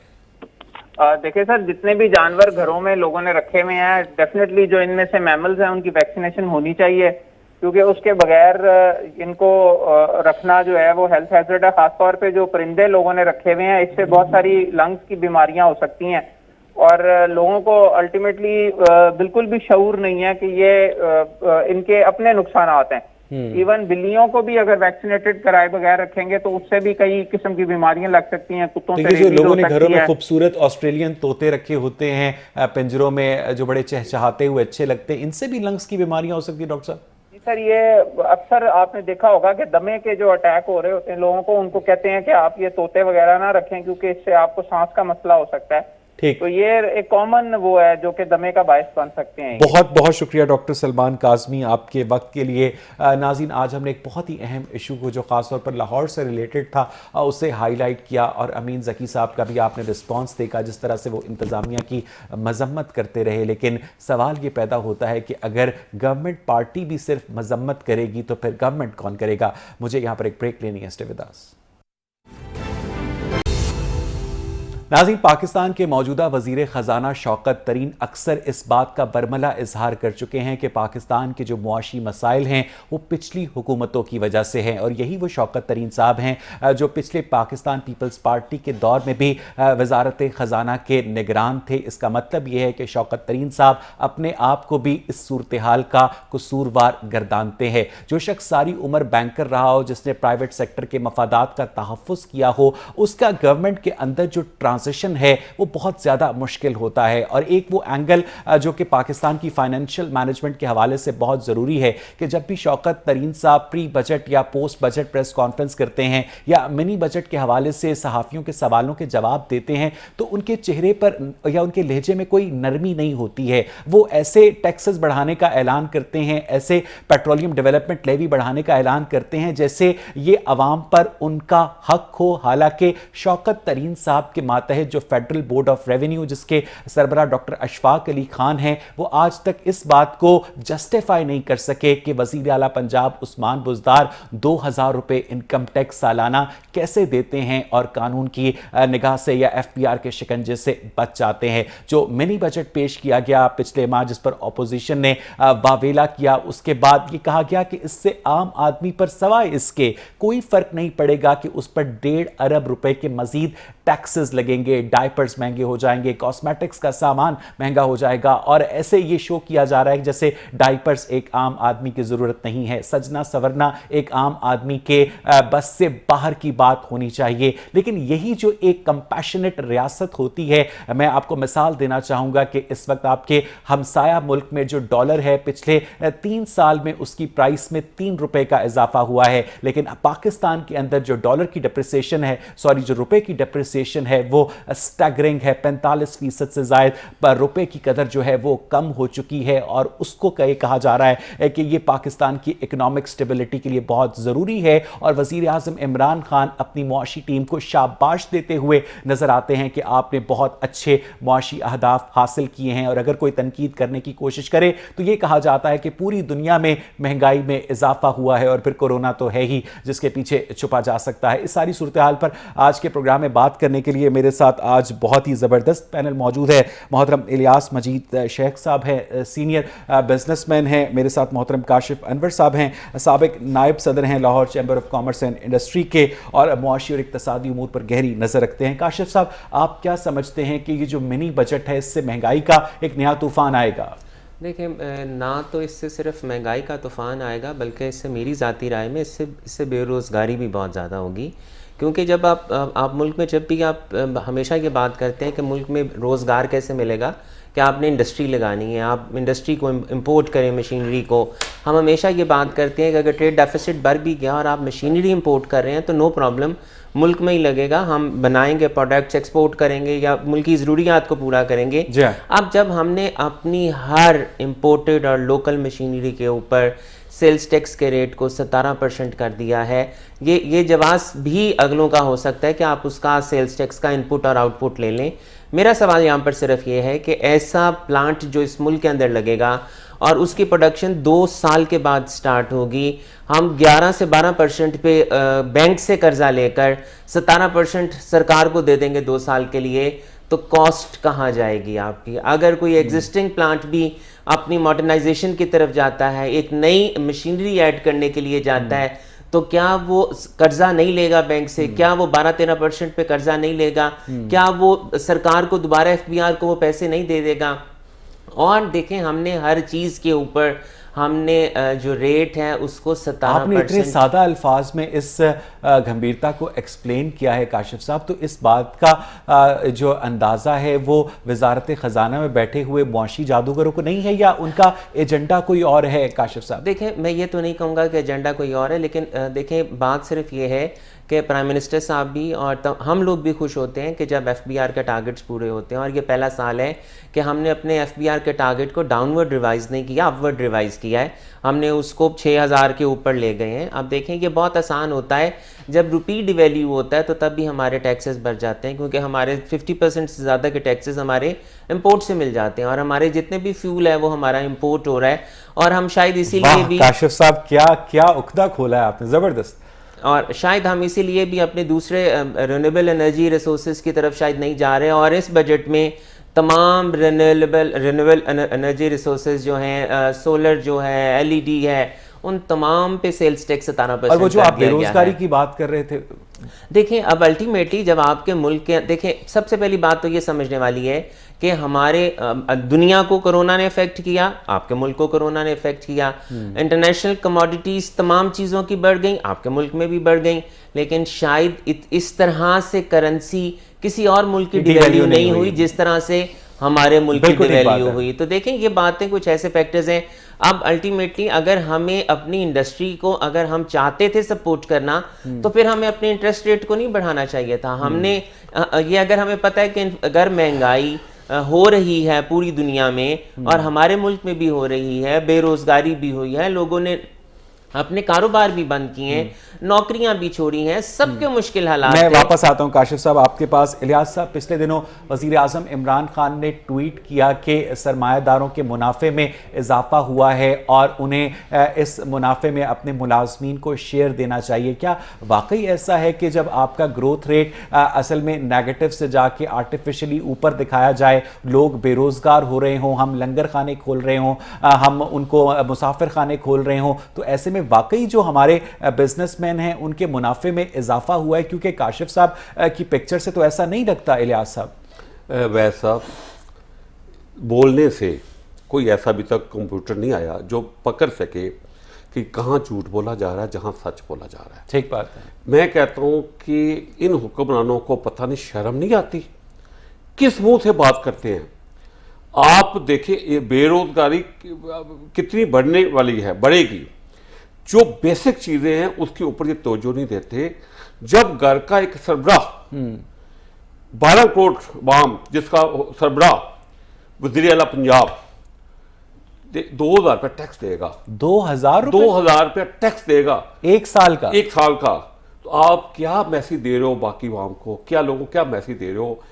देखिए सर, जितने भी जानवर घरों में लोगों ने रखे हुए हैं, डेफिनेटली जो इनमें से मैमल्स हैं उनकी वैक्सीनेशन होनी चाहिए, क्योंकि उसके बगैर इनको रखना जो है वो हेल्थ हैजर्ड है। खासतौर पे जो परिंदे लोगों ने रखे हुए हैं, इससे बहुत सारी लंग्स की बीमारियां हो सकती हैं, और लोगों को अल्टीमेटली बिल्कुल भी शऊर नहीं है कि ये इनके अपने नुकसान हैं। इवन बिल्लियों को भी अगर वैक्सीनेटेड कराए बगैर रखेंगे तो उससे भी कई किस्म की बीमारियां लग सकती हैं। कुत्तों से जो लोगों ने घरों में खूबसूरत ऑस्ट्रेलियन तोते रखे होते हैं पिंजरों में, जो बड़े चहचहाते हुए अच्छे लगते हैं, इनसे भी लंग्स की बीमारियां हो सकती है डॉक्टर साहब? सर, ये अक्सर आपने देखा होगा कि दमे के जो अटैक हो रहे होते हैं लोगों को, उनको कहते हैं कि आप ये तोते वगैरह ना रखें क्योंकि इससे आपको सांस का मसला हो सकता है। ठीक, तो ये एक कॉमन वो है जो कि दमे का बायस बन सकते हैं। बहुत बहुत शुक्रिया डॉक्टर सलमान काज़मी आपके वक्त के लिए। नाज़रीन, आज हमने एक बहुत ही अहम इशू को जो ख़ासतौर पर लाहौर से रिलेटेड था उसे हाईलाइट किया, और अमीन ज़की साहब का भी आपने रिस्पांस देखा, जिस तरह से वो इंतज़ामिया की मजम्मत करते रहे। लेकिन सवाल ये पैदा होता है कि अगर गवर्नमेंट पार्टी भी सिर्फ मजम्मत करेगी तो फिर गवर्नमेंट कौन करेगा? मुझे यहाँ पर एक ब्रेक लेनी है, स्टे विद अस। नाज़रीन, पाकिस्तान के मौजूदा वज़ीर ख़जाना शौकत तरीन अक्सर इस बात का बरमला इजहार कर चुके हैं कि पाकिस्तान के जो मुआशी मसाइल हैं वो पिछली हुकूमतों की वजह से हैं, और यही वो शौकत तरीन साहब हैं जो पिछले पाकिस्तान पीपल्स पार्टी के दौर में भी वज़ारत ख़जाना के निगरान थे। इसका मतलब ये है कि शौकत तरीन साहब अपने आप को भी इस सूरत हाल का कसूरवार गर्दानते हैं। जो शख्स सारी उम्र बैंकर रहा हो, जिसने प्राइवेट सेक्टर के मफादात का तहफ़्फ़ुज़ किया हो, उसका गवर्नमेंट के अंदर जो ट्रांजिशन है वो बहुत ज़्यादा मुश्किल होता है। और एक वो एंगल जो कि पाकिस्तान की फाइनेंशियल मैनेजमेंट के हवाले से बहुत ज़रूरी है कि जब भी शौकत तरीन साहब प्री बजट या पोस्ट बजट प्रेस कॉन्फ्रेंस करते हैं या मिनी बजट के हवाले से सहाफ़ियों के सवालों के जवाब देते हैं, तो उनके चेहरे पर या उनके लहजे में कोई नरमी नहीं होती है। वो ऐसे टैक्सेस बढ़ाने का ऐलान करते हैं, ऐसे पेट्रोलियम डेवलपमेंट लेवी बढ़ाने का ऐलान करते हैं जैसे ये अवाम पर उनका हक हो। हालांकि शौकत तरीन साहब के मातहत जो फेडरल बोर्ड ऑफ रेवेन्यू, जिसके सरबराह डॉक्टर अशफाक अली खान हैं, वो आज तक इस बात को जस्टिफाई नहीं कर सके कि वज़ीर आला पंजाब उस्मान बुज़दार 2000 रुपए इनकम टैक्स सालाना कैसे देते हैं और कानून की निगाह से या FPR के शिकंजे से बच जाते हैं। जो मिनी बजट पेश किया गया पिछले माह, जिस पर अपोजिशन ने वावेला किया, उसके बाद ये कहा गया कि इससे आम आदमी पर सवाए इसके कोई फर्क नहीं पड़ेगा कि उस पर 1.5 अरब रुपए के मजीद टैक्सेस लगेंगे, डायपर्स महंगे हो जाएंगे, कॉस्मेटिक्स का सामान महंगा हो जाएगा, और ऐसे ये शो किया जा रहा है जैसे डायपर्स एक आम आदमी की ज़रूरत नहीं है, सजना सवरना एक आम आदमी के बस से बाहर की बात होनी चाहिए। लेकिन यही जो एक कंपैशनेट रियासत होती है, मैं आपको मिसाल देना चाहूँगा कि इस वक्त आपके हमसाया मुल्क में जो डॉलर है, पिछले 3 साल में उसकी प्राइस में 3 रुपए का इजाफा हुआ है, लेकिन पाकिस्तान के अंदर जो डॉलर की डिप्रिसिएशन है, जो रुपए की डिप्रिसिएशन है, वो स्टैगरिंग है। 45% से ज़ायद पर रुपए की कदर जो है वो कम हो चुकी है, और उसको कहा जा रहा है कि ये पाकिस्तान की इकोनॉमिक स्टेबिलिटी के लिए बहुत ज़रूरी है। और वज़ीर आज़म इमरान खान अपनी मुआशी टीम को शाबाश देते हुए नज़र आते हैं कि आपने बहुत अच्छे मुआशी अहदाफ हासिल किए हैं, और अगर कोई तनकीद करने की कोशिश करे तो ये कहा जाता है कि पूरी दुनिया में महंगाई में इजाफा हुआ है और फिर कोरोना तो है ही जिसके पीछे छुपा जा सकता है। इस सारी सूरत हाल पर आज के प्रोग्राम में बात करने के लिए मेरे साथ आज बहुत ही ज़बरदस्त पैनल मौजूद है। मोहतरम इलियास मजीद शेख साहब हैं, सीनियर बिजनेसमैन हैं। मेरे साथ मोहतरम काशिफ अनवर साहब हैं, साबिक नायब सदर हैं Lahore chamber of commerce and industry के, और मुआशी और इक्तसादी उमूर पर गहरी नज़र रखते हैं। काशिफ साहब, आप क्या समझते हैं कि ये जो मिनी बजट है, इससे महंगाई का एक नया तूफान आएगा? देखिए, ना तो इससे सिर्फ महंगाई का तूफान आएगा, बल्कि इससे मेरी ज़ाती राय में इससे बेरोज़गारी भी बहुत ज़्यादा होगी। क्योंकि जब आप मुल्क में, जब भी आप हमेशा ये बात करते हैं कि मुल्क में रोज़गार कैसे मिलेगा, कि आपने इंडस्ट्री लगानी है, आप इंडस्ट्री को इंपोर्ट करें, मशीनरी को। हम हमेशा ये बात करते हैं कि अगर ट्रेड डेफिसिट बढ़ भी गया और आप मशीनरी इंपोर्ट कर रहे हैं तो नो प्रॉब्लम, मुल्क में ही लगेगा, हम बनाएंगे, प्रोडक्ट्स एक्सपोर्ट करेंगे या मुल्क की ज़रूरियात को पूरा करेंगे। अब जब हमने अपनी हर इंपोर्टेड और लोकल मशीनरी के ऊपर सेल्स टैक्स के रेट को 17% कर दिया है, ये जवाब भी अगलों का हो सकता है कि आप उसका सेल्स टैक्स का इनपुट और आउटपुट ले लें। मेरा सवाल यहाँ पर सिर्फ ये है कि ऐसा प्लांट जो इस मुल्क के अंदर लगेगा और उसकी प्रोडक्शन 2 साल के बाद स्टार्ट होगी, हम 11 से 12% पे बैंक से कर्जा लेकर 17% सरकार को दे देंगे 2 साल के लिए, तो कॉस्ट कहाँ जाएगी आपकी? अगर कोई एग्जिस्टिंग प्लांट भी अपनी मॉडर्नाइजेशन की तरफ जाता है, एक नई मशीनरी ऐड करने के लिए जाता है, तो क्या वो कर्जा नहीं लेगा बैंक से? क्या वो 12-13% पे कर्जा नहीं लेगा? क्या वो सरकार को दोबारा FBR को वो पैसे नहीं दे देगा? और देखें, हमने हर चीज़ के ऊपर हमने जो रेट है उसको 17%। आपने इतने सादा अल्फाज में इस गंभीरता को एक्सप्लेन किया है काशिफ साहब, तो इस बात का जो अंदाज़ा है वो वजारत ख़जाना में बैठे हुए मुआशी जादूगरों को नहीं है, या उनका एजेंडा कोई और है काशिफ साहब? देखें, मैं ये तो नहीं कहूँगा कि एजेंडा कोई और है, लेकिन देखें, बात सिर्फ ये है कि प्राइम मिनिस्टर साहब भी और हम लोग भी खुश होते हैं कि जब FBR के टारगेट्स पूरे होते हैं, और ये पहला साल है कि हमने अपने FBR के टारगेट को डाउनवर्ड रिवाइज नहीं किया, अपवर्ड रिवाइज किया है। हमने उसको 6000 के ऊपर ले गए हैं। अब देखें, ये बहुत आसान होता है, जब रुपी डिवैल्यू होता है तो तब भी हमारे टैक्सेस बढ़ जाते हैं, क्योंकि हमारे 50% से ज़्यादा के टैक्सेस हमारे इंपोर्ट से मिल जाते हैं, और हमारे जितने भी फ्यूल है वो हमारा इंपोर्ट हो रहा है। और हम शायद इसीलिए भी, काशिफ साहब क्या उख्दा खोला है आपने, ज़बरदस्त। और शायद हम इसीलिए भी अपने दूसरे रिन्यूएबल एनर्जी रिसोर्सेज की तरफ शायद नहीं जा रहे हैं, और इस बजट में तमाम रिन्यूएबल एनर्जी रिसोर्सेज जो हैं, सोलर जो है, LED है, उन तमाम पे सेल्स टैक्स 17%। और वो जो आप बेरोजगारी की बात कर रहे थे, देखें, अब अल्टीमेटली जब आपके मुल्क के, देखें, सबसे पहली बात तो ये समझने वाली है कि हमारे दुनिया को कोरोना ने इफेक्ट किया, आपके मुल्क को कोरोना ने इफेक्ट किया, इंटरनेशनल कमोडिटीज तमाम चीज़ों की बढ़ गई, आपके मुल्क में भी बढ़ गई, लेकिन शायद इस तरह से करेंसी किसी और मुल्क की डिवैल्यू नहीं हुई जिस तरह से हमारे मुल्क की डिवैल्यू हुई। तो देखें, ये बातें कुछ ऐसे फैक्टर्स हैं। अब अल्टीमेटली अगर हमें अपनी इंडस्ट्री को, अगर हम चाहते थे सपोर्ट करना, तो फिर हमें अपने इंटरेस्ट रेट को नहीं बढ़ाना चाहिए था। हमने ये, अगर हमें पता है कि अगर महंगाई हो रही है पूरी दुनिया में और हमारे मुल्क में भी हो रही है, बेरोजगारी भी हुई है, लोगों ने अपने कारोबार भी बंद किए हैं, नौकरियां भी छोड़ी हैं, सबके मुश्किल हालात। मैं वापस आता हूं काशिफ साहब आपके पास। इलियास साहब, पिछले दिनों वज़ीर आज़म इमरान खान ने ट्वीट किया कि सरमायादारों के मुनाफे में इजाफा हुआ है और उन्हें इस मुनाफे में अपने मुलाजमीन को शेयर देना चाहिए। क्या वाकई ऐसा है कि जब आपका ग्रोथ रेट असल में नेगेटिव से जाके आर्टिफिशियली ऊपर दिखाया जाए, लोग बेरोजगार हो रहे हों, हम लंगर खाने खोल रहे हों, हम उनको मुसाफिर खाने खोल रहे हों, तो ऐसे में वाकई जो हमारे बिजनेसमैन हैं उनके मुनाफे में इजाफा हुआ है? क्योंकि काशिफ साहब की पिक्चर से तो ऐसा नहीं लगता। इलियास साहब, वैसा बोलने से कोई ऐसा अभी तक कंप्यूटर नहीं आया जो पकड़ सके कि कहाँ झूठ बोला जा रहा है, जहाँ सच बोला जा रहा है। ठीक बात है। मैं कहता हूँ कि इन हुक्मरानों को पता नहीं, शर्म नहीं आती, किस मुंह से बात करते हैं। आप देखिए, ये बेरोजगारी कितनी बढ़ने वाली है, बढ़ेगी। जो बेसिक चीजें हैं उसके ऊपर ये तवज्जो नहीं देते। जब घर का एक सरबराह 12 करोड़ वाम, जिसका सरबराह वज़ीर आला पंजाब 2000 रुपया टैक्स देगा, 2000 रुपया टैक्स देगा एक साल का, तो आप क्या मैसेज दे रहे हो बाकी वाम को? क्या लोगों को क्या मैसेज दे रहे हो?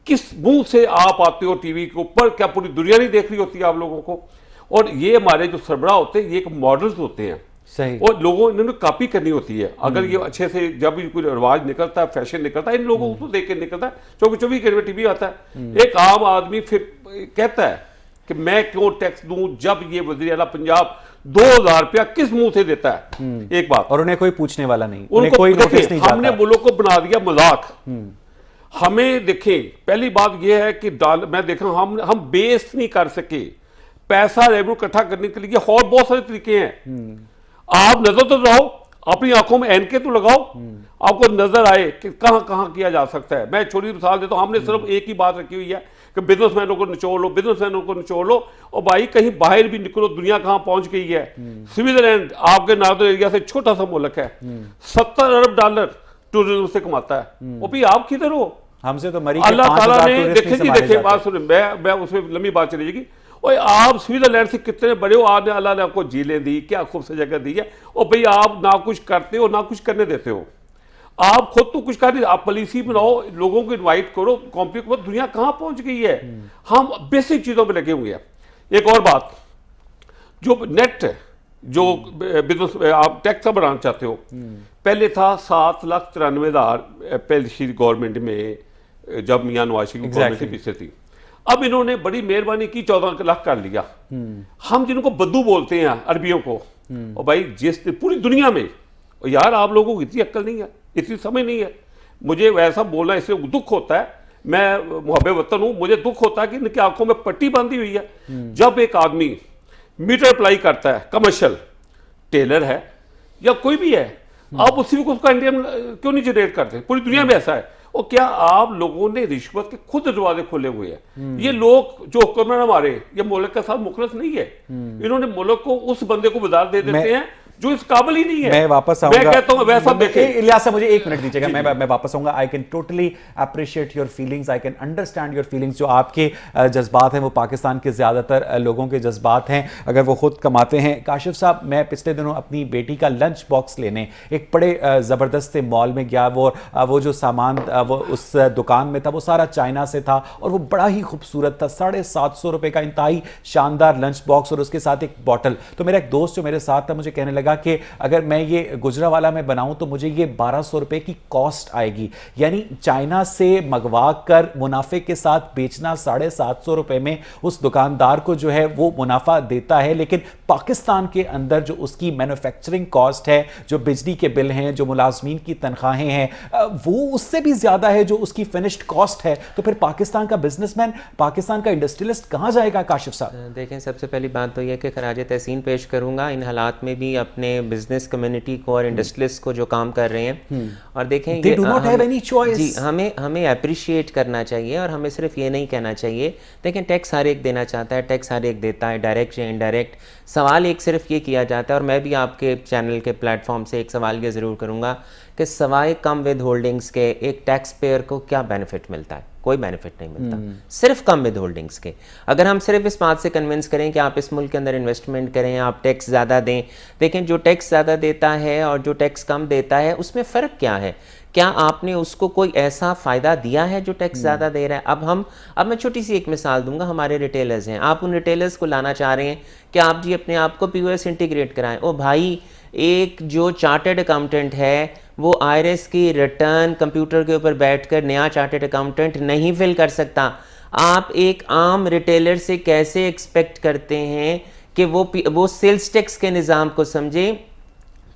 किस मुंह से आप आते हो टीवी के ऊपर? क्या पूरी दुनिया नहीं देख रही होती आप लोगों को? और ये हमारे जो सरबराह होते हैं, ये एक मॉडल्स होते हैं, सही, और लोगों इन्होंने कॉपी करनी होती है। अगर ये अच्छे से, जब भी कोई रिवाज निकलता है, फैशन निकलता है, इन लोगों को देख के निकलता है। 24 घंटे टीवी आता है। एक आम आदमी फिर कहता है कि मैं क्यों टैक्स दूं, जब ये वज़ीर आला पंजाब 2000 रुपया किस मुंह से देता है? एक बात, और उन्हें कोई पूछने वाला नहीं, उन्हें कोई नोटिस नहीं जाता। हमने मुल्क को बना दिया मजाक। हमें देखें, पहली बात यह है कि मैं देखा हम बेस नहीं कर सके। पैसा रेवेन्यू इकट्ठा करने के लिए और बहुत सारे तरीके हैं। आप नजर तो रहो, अपनी आंखों में एनके तो लगाओ, आपको नजर आए कि कहां कहां किया जा सकता है। मैं छोटी मिसाल देता हूं, हमने सिर्फ एक ही बात रखी हुई है कि बिजनेसमैनों को निचोड़ लो, बिजनेसमैनों को निचोड़ लो। और भाई कहीं बाहर भी निकलो, दुनिया कहाँ पहुंच गई है। स्विट्जरलैंड आपके नॉर्दर्न एरिया से छोटा सा मुल्क है, $70 अरब टूरिज्म से कमाता है। वो भी आप किधर हो? हमसे तो मरी अल्लाह ताला ने देखे बात सुने, मैं उसमें लंबी बात चली जाएगी। और आप स्विट्जरलैंड से कितने बड़े हो, आपने अल्लाह ने आपको झीलें दी, क्या खूबसूरत जगह दी है। और भाई आप ना कुछ करते हो ना कुछ करने देते हो, आप खुद तो कुछ कर नहीं, आप पॉलिसी बनाओ, लोगों को इनवाइट करो, कॉम्प्लीट करो। दुनिया कहाँ पहुंच गई है, हम बेसिक चीजों में लगे हुए हैं। एक और बात, जो नेट है, जो बिजनेस आप टैक्स बनाना चाहते हो, पहले था 7,93,000 पिछली गवर्नमेंट में, जब मियां नवाज शरीफ की गवर्नमेंट के पीछे थी। अब इन्होंने बड़ी मेहरबानी की, 14 लाख कर लिया। हम जिनको बद्दू बोलते हैं अरबियों को, और भाई जिस पूरी दुनिया में, और यार आप लोगों को इतनी अक्ल नहीं है, इतनी समझ नहीं है। मुझे वैसा बोलना इससे दुख होता है, मैं मुहब्बे वतन हूं, मुझे दुख होता है कि इनकी आंखों में पट्टी बांधी हुई है। जब एक आदमी मीटर अप्लाई करता है, कमर्शियल टेलर है या कोई भी है, आप उसी को उसका इंडियन क्यों नहीं जनरेट करते? पूरी दुनिया में ऐसा है। और क्या आप लोगों ने रिश्वत के खुद दरवाजे खोले हुए हैं? ये लोग जो हुक्मरान हमारे, ये मुल्क के साथ मुखलस नहीं है। इन्होंने मुल्क को उस बंदे को बाजार दे देते हैं जो इस काबिल ही नहीं है। मैं वापस आऊंगा, मैं कहता हूं वैसा देखें। इलियास साहब मुझे 1 मिनट दीजिएगा, मैं वापस आऊंगा। I can totally appreciate your feelings, I can understand your feelings. जो आपके जज्बात हैं वो पाकिस्तान के ज़्यादातर लोगों के जज्बात हैं, अगर वो खुद कमाते हैं। काशिफ साहब, मैं पिछले दिनों अपनी बेटी का लंच बॉक्स लेने एक बड़े ज़बरदस्त से मॉल में गया। वो जो सामान वो उस दुकान में था वो सारा चाइना से था और वो बड़ा ही खूबसूरत था। 750 रुपये का इंतहाई शानदार लंच बॉक्स और उसके साथ एक बॉटल। तो मेरा एक दोस्त जो मेरे साथ था मुझे कहने लगा कि अगर मैं ये गुजरावाला में बनाऊं तो मुझे ये 1200 रुपए की कॉस्ट आएगी। यानी चाइना से मंगवा कर मुनाफे के साथ बेचना 750 रुपए में उस दुकानदार को जो है वो मुनाफा देता है, लेकिन पाकिस्तान के अंदर जो उसकी मैन्युफैक्चरिंग कॉस्ट है, जो बिजली के बिल हैं, जो मुलाजमीन की तनख्वाहें हैं, वो उससे भी ज्यादा है जो उसकी फिनिश्ड कॉस्ट है। तो फिर पाकिस्तान का बिजनेसमैन, पाकिस्तान का इंडस्ट्रियलिस्ट कहां जाएगा? काशिफ साहब देखें, सबसे पहली बात तो यह कि खराज तहसीन पेश करूंगा इन हालात में भी अपने बिजनेस कम्युनिटी को और इंडस्ट्रियलिस्ट को जो काम कर रहे हैं। और देखें, They do not have any choice. जी, हमें अप्रिशिएट करना चाहिए और हमें सिर्फ ये नहीं कहना चाहिए। देखें, टैक्स हर एक देना चाहता है, टैक्स हर एक देता है, डायरेक्ट या इनडायरेक्ट। सवाल एक सिर्फ ये किया जाता है, और मैं भी आपके चैनल के प्लेटफॉर्म से एक सवाल ये ज़रूर करूँगा कि सवाए कम विद होल्डिंग्स के एक टैक्स पेयर को क्या बेनिफिट मिलता है? कोई बेनिफिट नहीं मिलता, सिर्फ कम विद होल्डिंग्स के। अगर हम सिर्फ इस बात से कन्विंस करें कि आप इस मुल्क के अंदर इन्वेस्टमेंट करें, आप टैक्स ज़्यादा दें, देखें जो टैक्स ज़्यादा देता है और जो टैक्स कम देता है उसमें फ़र्क क्या है? क्या आपने उसको कोई ऐसा फ़ायदा दिया है जो टैक्स ज़्यादा दे रहा है? अब मैं छोटी सी एक मिसाल दूंगा। हमारे रिटेलर्स हैं, आप उन रिटेलर्स को लाना चाह रहे हैं कि आप जी अपने आप को POS इंटीग्रेट कराएं। ओ भाई, एक जो चार्टर्ड अकाउंटेंट है वो IRS की रिटर्न कंप्यूटर के ऊपर बैठकर नया चार्टर्ड अकाउंटेंट नहीं फिल कर सकता। आप एक आम रिटेलर से कैसे एक्सपेक्ट करते हैं कि वो सेल्स टैक्स के निज़ाम को समझे?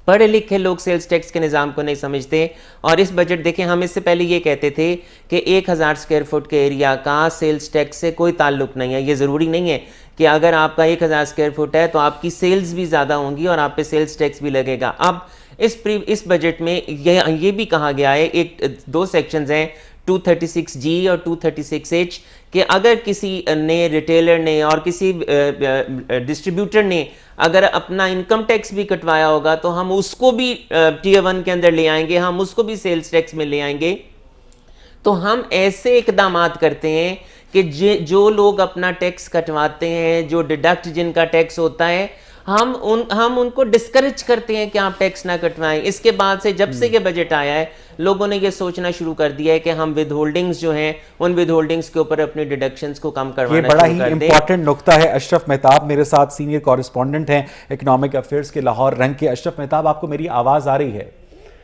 पढ़े लिखे लोग सेल्स टैक्स के निज़ाम को नहीं समझते। और इस बजट देखें, हम इससे पहले ये कहते थे कि 1000 स्क्वायर फुट के एरिया का सेल्स टैक्स से कोई ताल्लुक नहीं है। ये ज़रूरी नहीं है कि अगर आपका 1000 स्क्वायर फुट है तो आपकी सेल्स भी ज़्यादा होंगी और आप पे सेल्स टैक्स भी लगेगा। अब इस बजट में ये भी कहा गया है, 2 सेक्शंस हैं 236G और 236H, कि अगर किसी ने रिटेलर ने और किसी डिस्ट्रीब्यूटर ने अगर अपना इनकम टैक्स भी कटवाया होगा तो हम उसको भी Tier 1 के अंदर ले आएंगे, हम उसको भी सेल्स टैक्स में ले आएंगे। तो हम ऐसे इकदाम करते हैं कि जो लोग अपना टैक्स कटवाते हैं, जो डिडक्ट जिनका टैक्स होता है, हम उनको डिस्करेज करते हैं कि आप टैक्स ना कटवाएं। इसके बाद से जब से ये बजट आया है, लोगों ने ये सोचना शुरू कर दिया है कि हम विद होल्डिंग्स जो हैं उन विद होल्डिंग्स के ऊपर अपनी डिडक्शंस को कम करवाना शुरू कर दें। ये बड़ा ही इंपॉर्टेंट नुक्ता है। अशरफ मेहताब मेरे साथ सीनियर कॉरेस्पॉन्डेंट हैं इकोनॉमिक अफेयर्स के लाहौर रंग के। अशरफ मेहताब, आपको मेरी आवाज आ रही है?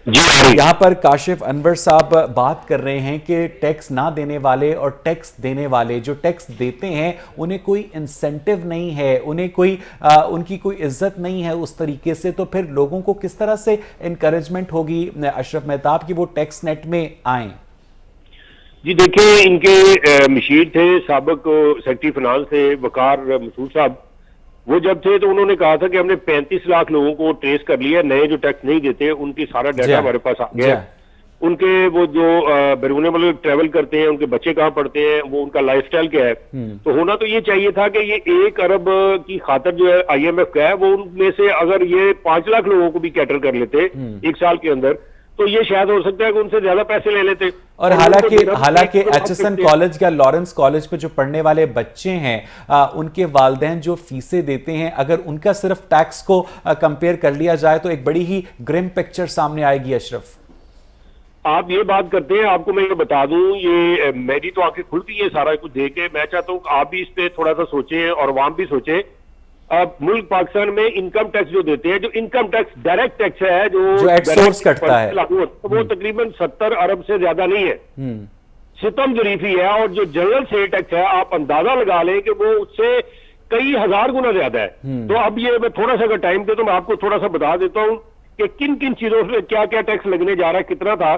जी, यहाँ पर काशिफ अनवर साहब बात कर रहे हैं कि टैक्स ना देने वाले और टैक्स देने वाले, जो टैक्स देते हैं उन्हें कोई इंसेंटिव नहीं है, उन्हें उनकी कोई इज्जत नहीं है उस तरीके से। तो फिर लोगों को किस तरह से इंकरेजमेंट होगी अशरफ मेहताब की वो टैक्स नेट में आए? जी देखिए, इनके मशीर थे साबिक सेक्रेटरी फाइनेंस थे वकार मसूद साहब। वो जब थे तो उन्होंने कहा था कि हमने 35 लाख लोगों को ट्रेस कर लिया, नए जो टैक्स नहीं देते उनकी सारा डाटा हमारे पास आ गया। उनके वो जो बैरून मुल्क ट्रेवल करते हैं, उनके बच्चे कहाँ पढ़ते हैं, वो उनका लाइफस्टाइल क्या है। तो होना तो ये चाहिए था कि ये 1 अरब की खातर जो है IMF का है, वो उनमें से अगर ये 5 लाख लोगों को भी कैटर कर लेते 1 साल के अंदर, तो ये शायद हो सकता है कि उनसे ज्यादा पैसे ले लेते। और हालांकि HSN कॉलेज या लॉरेंस कॉलेज पे जो पढ़ने वाले बच्चे हैं, उनके वालिदैन जो फीसें देते हैं, अगर उनका सिर्फ टैक्स को कंपेयर कर लिया जाए तो एक बड़ी ही ग्रिम पिक्चर सामने आएगी। अशरफ, आप ये बात करते हैं, आपको मैं ये बता दूं, ये मेरी तो आंखें खुलती है सारा कुछ देख के। मैं चाहता हूं आप भी इस पे थोड़ा सा सोचें और आवाम भी सोचे। अब मुल्क पाकिस्तान में इनकम टैक्स जो देते हैं, जो इनकम टैक्स डायरेक्ट टैक्स है, जो एटसोर्स कटता है, वो तकरीबन 70 अरब से ज्यादा नहीं है। सितम जरीफी है। और जो जनरल सेल टैक्स है, आप अंदाजा लगा लें कि वो उससे कई हजार गुना ज्यादा है। तो अब ये मैं थोड़ा सा अगर टाइम दे तो मैं आपको थोड़ा सा बता देता हूं कि किन किन चीजों से क्या क्या टैक्स लगने जा रहा है, कितना था।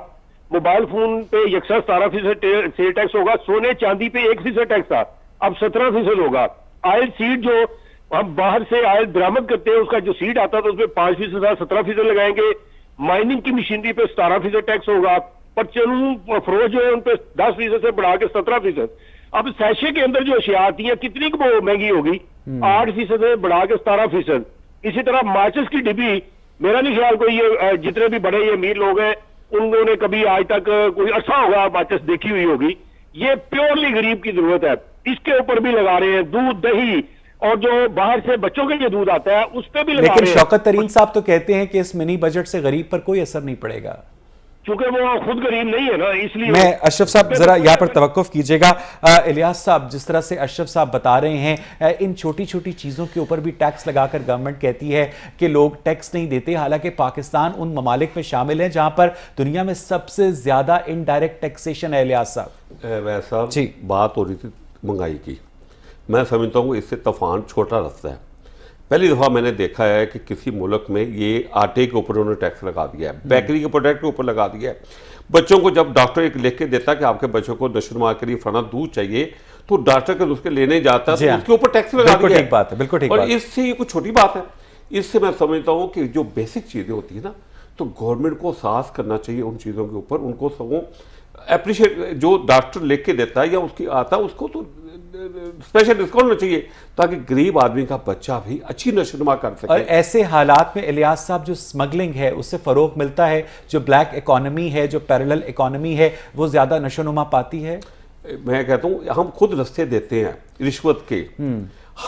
मोबाइल फोन पे यकसा 17% सेल टैक्स होगा, सोने चांदी पे 1% टैक्स था, अब 17% होगा। आयल सीड जो हम बाहर से आयल बरामद करते हैं, उसका जो सीड आता था उसमें 5% था, 17% लगाएंगे। माइनिंग की मशीनरी पे 17% टैक्स होगा। परचून फरोज जो है उन पे 10% से बढ़ा के 17%। अब सैशे के अंदर जो अशिया आती है कितनी वो महंगी होगी, 8% से बढ़ा के 17%। इसी तरह माचिस की डिब्बी, मेरा नहीं ख्याल कोई ये जितने भी बड़े ये अमीर लोग हैं उन्होंने कभी आज तक कोई अच्छा होगा माचिस देखी हुई होगी। ये प्योरली गरीब की जरूरत है, इसके ऊपर भी लगा रहे हैं। दूध, दही और जो बाहर से बच्चों के लिए दूध आता है उस पर भी लगा रहे हैं। लेकिन शौकत तरीन साहब तो कहते हैं कि इस मिनी बजट से गरीब पर कोई असर नहीं पड़ेगा, क्योंकि वो खुद गरीब नहीं है ना, इसलिए। मैं अशरफ साहब जरा यहाँ पर तवक्कुफ कीजिएगा। इलियास साहब, जिस तरह से अशरफ साहब बता रहे हैं, इन छोटी छोटी चीज़ों के ऊपर भी टैक्स लगाकर गवर्नमेंट कहती है कि लोग टैक्स नहीं देते, हालांकि पाकिस्तान उन ममालिक में शामिल है जहां पर दुनिया में सबसे ज्यादा इनडायरेक्ट टैक्सेशन है। इलियास साहब, वैसा जी बात हो रही थी महंगाई की, मैं समझता हूँ इससे तूफान छोटा रास्ता है। पहली दफ़ा मैंने देखा है कि किसी मुल्क में ये आटे के ऊपर उन्होंने टैक्स लगा दिया है, बेकरी के प्रोडक्ट के ऊपर लगा दिया है। बच्चों को जब डॉक्टर एक लिख के देता है कि आपके बच्चों को नशोनुमा के लिए फलाना दूध चाहिए, तो डॉक्टर के उसके लेने जाता है तो उसके ऊपर टैक्स लगा दिया है। ठीक बात है, बिल्कुल ठीक बात। और इससे ये कुछ छोटी बात है। इससे मैं समझता हूँ कि जो बेसिक चीज़ें होती है ना, तो गवर्नमेंट को साहस करना चाहिए उन चीज़ों के ऊपर। उनको सबको अप्रिशिएट, जो डॉक्टर लिख के देता है या उसकी आता है उसको तो स्पेशल डिस्काउंट होना चाहिए, ताकि गरीब आदमी का बच्चा भी अच्छी नशोनुमा कर सके। और ऐसे हालात में इलियास साहब, जो स्मगलिंग है उससे फरोग मिलता है, जो ब्लैक इकोनॉमी है, जो पैरेलल इकोनॉमी है, वो ज्यादा नशोनुमा पाती है। मैं कहता हूँ हम खुद रास्ते देते हैं रिश्वत के।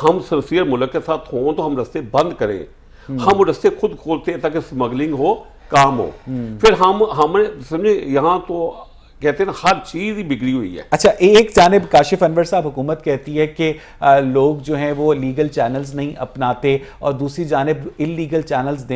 हम सिंसियर मुल्क के साथ हों तो हम रास्ते बंद करें, हम वो रास्ते खुद खोलते हैं ताकि स्मगलिंग हो, काम हो। फिर हमने समझे यहाँ तो कहते हैं ना हर चीज ही बिगड़ी हुई है। अच्छा, एक जानिब काशिफ अनवर साहब, हुकूमत कहती है कि लोग जो हैं वो लीगल चैनल्स नहीं अपनाते, और दूसरी जानिब इलीगल चैनल्स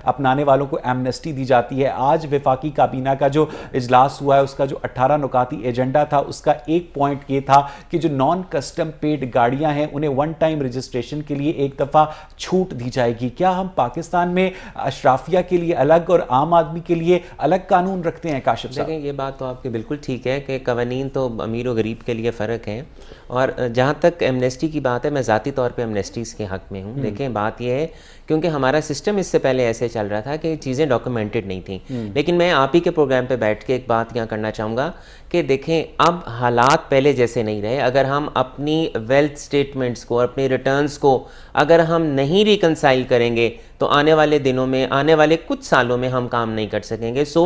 अपनाने वालों को एमनेस्टी दी जाती है। आज वफाकी काबीना का जो इजलास हुआ है, उसका जो 18 नुकाती एजेंडा था, उसका एक पॉइंट ये था कि जो नॉन कस्टम पेड गाड़ियां हैं उन्हें वन टाइम रजिस्ट्रेशन के लिए एक दफ़ा छूट दी जाएगी। क्या हम पाकिस्तान में अशराफिया के लिए अलग और आम आदमी के लिए अलग कानून रखते हैं? काशिफ साहब, देखें, ये बात तो आपके बिल्कुल ठीक है कि कवानीन तो अमीर और गरीब के लिए फ़र्क है। और जहाँ तक एमनेस्टी की बात है, मैं ज़ाती तौर पे एमनेस्टीज़ के हक़ में हूँ। देखें, बात यह है क्योंकि हमारा सिस्टम इससे पहले ऐसे चल रहा था कि चीज़ें डॉक्यूमेंटेड नहीं थी। लेकिन मैं आप ही के प्रोग्राम पे बैठ के एक बात यहाँ करना चाहूँगा कि देखें, अब हालात पहले जैसे नहीं रहे। अगर हम अपनी वेल्थ स्टेटमेंट्स को, अपने रिटर्न्स को अगर हम नहीं रिकनसाइल करेंगे तो आने वाले दिनों में, आने वाले कुछ सालों में हम काम नहीं कर सकेंगे। So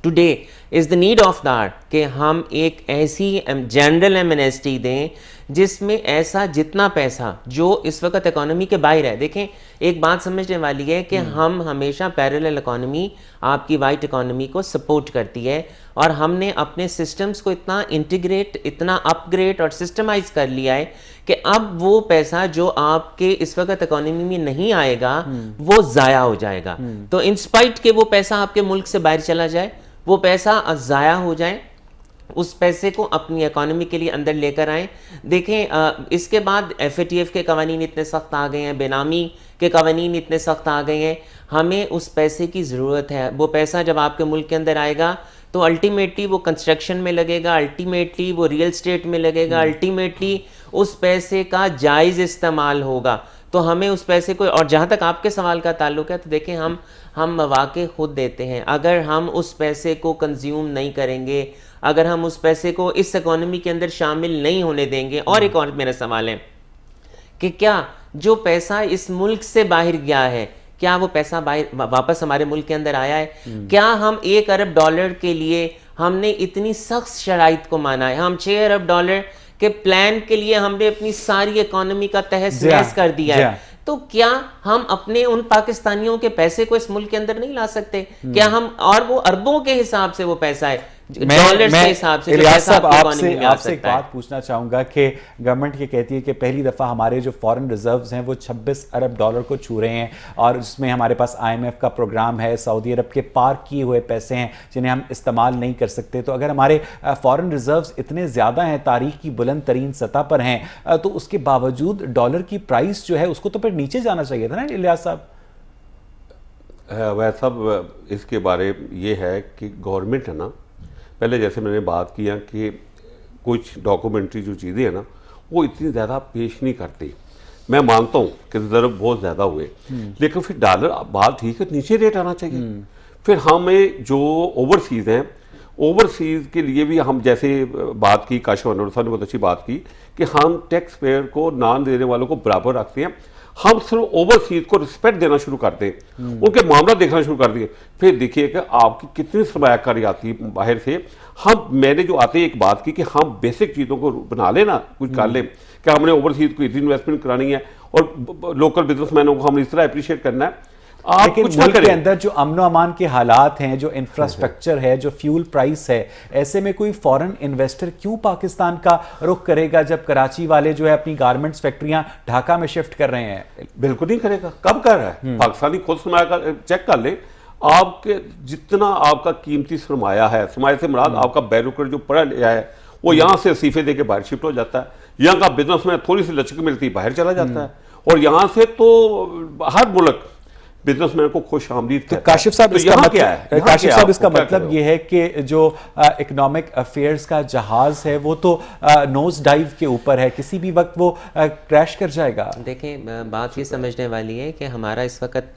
today is the need of that कि हम एक ऐसी जनरल एमनेस्टी दें जिसमें ऐसा जितना पैसा जो इस वक्त इकोनॉमी के बाहर है। देखें, एक बात समझने वाली है कि हम हमेशा पैरेलल इकोनॉमी, आपकी वाइट इकोनॉमी को सपोर्ट करती है, और हमने अपने सिस्टम्स को इतना इंटीग्रेट, इतना अपग्रेड और सिस्टमाइज कर लिया है कि अब वो पैसा जो आपके इस वक्त इकोनॉमी में नहीं आएगा वो ज़ाया हो जाएगा। तो इंस्पाइट के वो पैसा आपके मुल्क से बाहर चला जाए, वो पैसा ज़ाया हो जाए, उस पैसे को अपनी इकोनॉमी के लिए अंदर लेकर आएँ। देखें, इसके बाद FATF के कवानीन इतने सख्त आ गए हैं, बेनामी के कवानीन इतने सख्त आ गए हैं। हमें उस पैसे की ज़रूरत है। वो पैसा जब आपके मुल्क के अंदर आएगा तो अल्टीमेटली वो कंस्ट्रक्शन में लगेगा, अल्टीमेटली वो रियल स्टेट में लगेगा, अल्टीमेटली उस पैसे का जायज़ इस्तेमाल होगा। तो हमें उस पैसे को, और जहाँ तक आपके सवाल का ताल्लुक है तो देखें हम मौके खुद देते हैं। अगर हम उस पैसे को कंज्यूम नहीं करेंगे, अगर हम उस पैसे को इस इकोनॉमी के अंदर शामिल नहीं होने देंगे, और एक और मेरा सवाल है कि क्या जो पैसा इस मुल्क से बाहर गया है, क्या वो पैसा वापस हमारे मुल्क के अंदर आया है? क्या हम $1 अरब के लिए हमने इतनी सख्त शराइत को माना है? हम $6 अरब के प्लान के लिए हमने अपनी सारी इकोनॉमी का तहस नहस कर दिया है। तो क्या हम अपने उन पाकिस्तानियों के पैसे को इस मुल्क के अंदर नहीं ला सकते? क्या हम, और वो अरबों के हिसाब से वो पैसा है, डॉलर्स के हिसाब से, इलियास साहब आपसे एक बात पूछना चाहूंगा कि गवर्नमेंट ये कहती है कि पहली दफा हमारे जो फॉरेन रिजर्व्स हैं वो $26 अरब को छू रहे हैं, और इसमें हमारे पास IMF का प्रोग्राम है, सऊदी अरब के पार्क किए हुए पैसे हैं जिन्हें हम इस्तेमाल नहीं कर सकते। तो अगर हमारे फॉरेन रिजर्व्स इतने ज़्यादा हैं, तारीख की बुलंद तरीन सतह पर हैं, तो उसके बावजूद डॉलर की प्राइस जो है उसको तो फिर नीचे जाना चाहिए था ना इलियास साहब? वह सब इसके बारे ये है कि गवर्नमेंट है ना, पहले जैसे मैंने बात किया कि कुछ डॉक्यूमेंट्री जो चीज़ें हैं ना वो इतनी ज़्यादा पेश नहीं करती। मैं मानता हूँ कि रिजर्व बहुत ज़्यादा हुए, लेकिन फिर डॉलर बात ठीक है, नीचे रेट आना चाहिए। फिर हमें जो ओवरसीज़ हैं, ओवरसीज़ के लिए भी हम जैसे बात की, काशिफ अनवर साहब ने बहुत अच्छी बात की कि हम टैक्स पेयर को, नान देने वालों को बराबर रखते हैं। हम सिर्फ ओवरसीज को रिस्पेक्ट देना शुरू कर दें, उनके मामला देखना शुरू कर दिए, फिर देखिए कि आपकी कितनी सरमायाकारी आती है बाहर से। मैंने जो आते एक बात की कि हम बेसिक चीज़ों को बना लेना, कुछ कर लें कि हमने ओवरसीज को इतनी इन्वेस्टमेंट करानी है और लोकल बिजनेसमैनों को हमने इस तरह अप्रिशिएट करना है। आप कुछ मुल्क के अंदर जो अमनो अमान के हालात हैं, जो इंफ्रास्ट्रक्चर है, जो फ्यूल प्राइस है, ऐसे में कोई फॉरेन इन्वेस्टर क्यों पाकिस्तान का रुख करेगा जब कराची वाले जो है अपनी गारमेंट्स फैक्ट्रियां ढाका में शिफ्ट कर रहे हैं? बिल्कुल नहीं करेगा। कब कर रहा है? पाकिस्तानी खुद सरमाया का चेक कर ले, आपके जितना आपका कीमती सरमाया है, सरमाया से मुराद आपका बैरोक्रेट जो पड़ा लिया है, वो यहाँ से इस्तीफे दे के बाहर शिफ्ट हो जाता है। यहाँ का बिजनेस में थोड़ी सी लचक मिलती है, बाहर चला जाता है, और यहाँ से तो हर मुल्क बिजनेसमैन को खुश आमदीद तो काशिफ साहब, इसका मतलब काशिफ साहब इसका मतलब ये है कि जो इकोनॉमिक अफेयर्स का जहाज है वो तो नोज डाइव के ऊपर है, किसी भी वक्त वो क्रैश कर जाएगा। देखें, बात ये समझने वाली है कि हमारा इस वक्त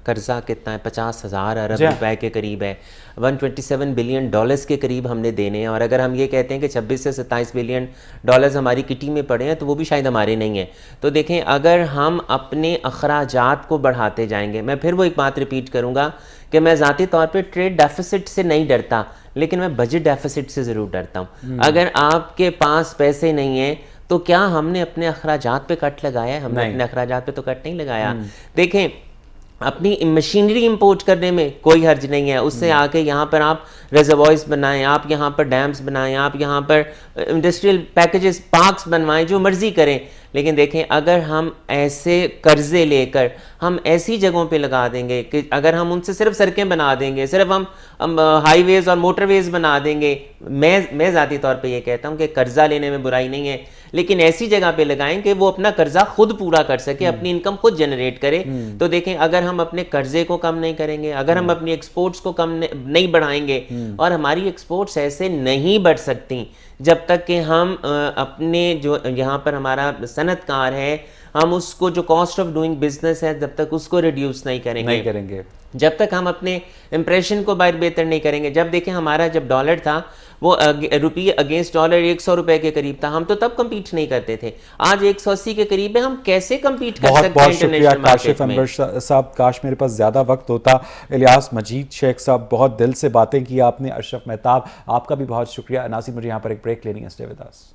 कर्जा कितना है, 50,000 अरब रुपए के करीब है, 127 बिलियन डॉलर्स के करीब हमने देने हैं। और अगर हम ये कहते हैं कि 26 से 27 बिलियन डॉलर्स हमारी किटी में पड़े हैं तो वो भी शायद हमारे नहीं हैं। तो देखें, अगर हम अपने अखराजात को बढ़ाते जाएंगे, मैं फिर वो एक बात रिपीट करूंगा कि मैं ज़ाती तौर पे ट्रेड डेफिसिट से नहीं डरता, लेकिन मैं बजट डेफिसिट से ज़रूर डरता हूँ। अगर आपके पास पैसे नहीं हैं तो क्या हमने अपने अखराजात पे कट लगाया है? हमने अपने अखराजात पे तो कट नहीं लगाया। देखें, अपनी मशीनरी इंपोर्ट करने में कोई हर्ज नहीं है, उससे आके यहाँ पर आप रिजर्वॉयर्स बनाएं, आप यहाँ पर डैम्स बनाएं, आप यहाँ पर इंडस्ट्रियल पैकेजेस, पार्क्स बनवाएं, जो मर्जी करें। लेकिन देखें, अगर हम ऐसे कर्जे लेकर हम ऐसी जगहों पे लगा देंगे कि अगर हम उनसे सिर्फ सड़कें बना देंगे, सिर्फ हम हाईवेज और मोटरवेज बना देंगे, मैं ज़ाती तौर पे ये कहता हूँ कि कर्जा लेने में बुराई नहीं है, लेकिन ऐसी जगह पे लगाएं कि वो अपना कर्जा खुद पूरा कर सके, अपनी इनकम खुद जनरेट करे। तो देखें, अगर हम अपने कर्जे को कम नहीं करेंगे, अगर हम अपनी एक्सपोर्ट्स को कम नहीं बढ़ाएंगे, और हमारी एक्सपोर्ट्स ऐसे नहीं बढ़ सकती जब तक कि हम अपने जो यहाँ पर हमारा सनतकार है, हम उसको जो कॉस्ट ऑफ डूइंग बिजनेस है, जब तक उसको रिड्यूस नहीं करेंगे, जब तक हम अपने इंप्रेशन को बेहतर नहीं करेंगे। जब देखें, हमारा जब डॉलर था वो रुपये अगेंस्ट डॉलर 100 रुपए के करीब था, हम तो तब कम्पीट नहीं करते थे। आज 180 के करीब है, हम कैसे कम्पीट कर सकते हैं इंटरनेशनल मार्केट में? साहब, काश मेरे पास ज्यादा वक्त होता। इलियास मजीद शेख साहब, बहुत दिल से बातें की आपने। अशरफ मेहताब, आपका भी बहुत शुक्रिया। नाज़रीन, मुझे यहाँ पर एक ब्रेक लेनी है, स्टे विद अस।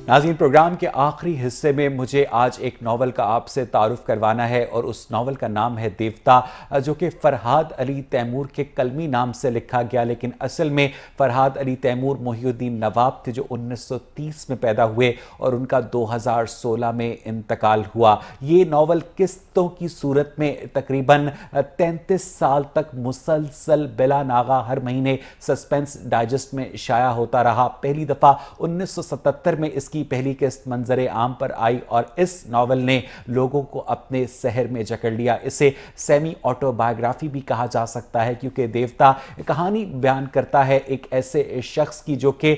नाज़रीन, प्रोग्राम के आखिरी हिस्से में मुझे आज एक नावल का आपसे तारुफ करवाना है, और उस नावल का नाम है देवता, जो कि फरहाद अली तैमूर के कलमी नाम से लिखा गया, लेकिन असल में फरहाद अली तैमूर मोहिउद्दीन नवाब थे, जो 1930 में पैदा हुए और उनका 2016 में इंतकाल हुआ। ये नावल किस्तों की सूरत में तकरीबन 33 साल तक मुसलसल बिला नागा हर महीने सस्पेंस डाइजेस्ट में शाया होता रहा। पहली दफ़ा 1977 में इसकी इसकी पहली किस्त मंजर आम पर आई और इस नॉवल ने लोगों को अपने शहर में जकड़ लिया। इसे सेमी ऑटोबायोग्राफी भी कहा जा सकता है, क्योंकि देवता कहानी बयान करता है एक ऐसे शख्स की जो कि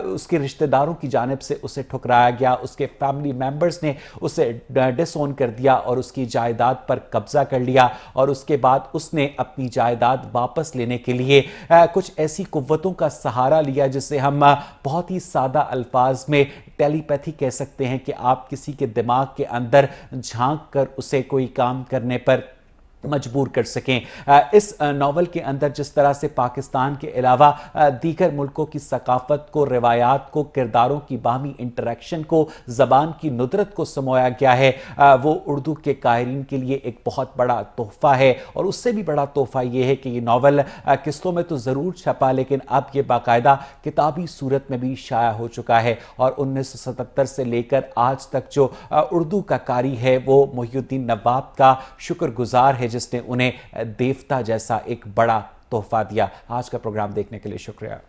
उसके रिश्तेदारों की जानिब से उसे ठुकराया गया, उसके फैमिली मेंबर्स ने उसे डिसओन कर दिया और उसकी जायदाद पर कब्जा कर लिया, और उसके बाद उसने अपनी जायदाद वापस लेने के लिए कुछ ऐसी कुव्वतों का सहारा लिया जिसे हम बहुत ही सादा अल्फाज में टेलीपैथी कह सकते हैं, कि आप किसी के दिमाग के अंदर झांक कर उसे कोई काम करने पर मजबूर कर सकें। इस नावल के अंदर जिस तरह से पाकिस्तान के अलावा दीगर मुल्कों की सकाफत को, रिवायात को, किरदारों की बाहमी इंटरेक्शन को, ज़बान की नुदरत को समोया गया है, वो उर्दू के कायरीन के लिए एक बहुत बड़ा तोहफ़ा है। और उससे भी बड़ा तोहफ़ा ये है कि ये नावल किस्तों में तो ज़रूर छपा, लेकिन अब ये बाकायदा किताबी सूरत में भी शाया हो चुका है। और 1977 से लेकर आज तक जो उर्दू का कारी है वो मोहिउद्दीन नवाब का शुक्रगुजार है, जिसने उन्हें देवता जैसा एक बड़ा तोहफा दिया। आज का प्रोग्राम देखने के लिए शुक्रिया।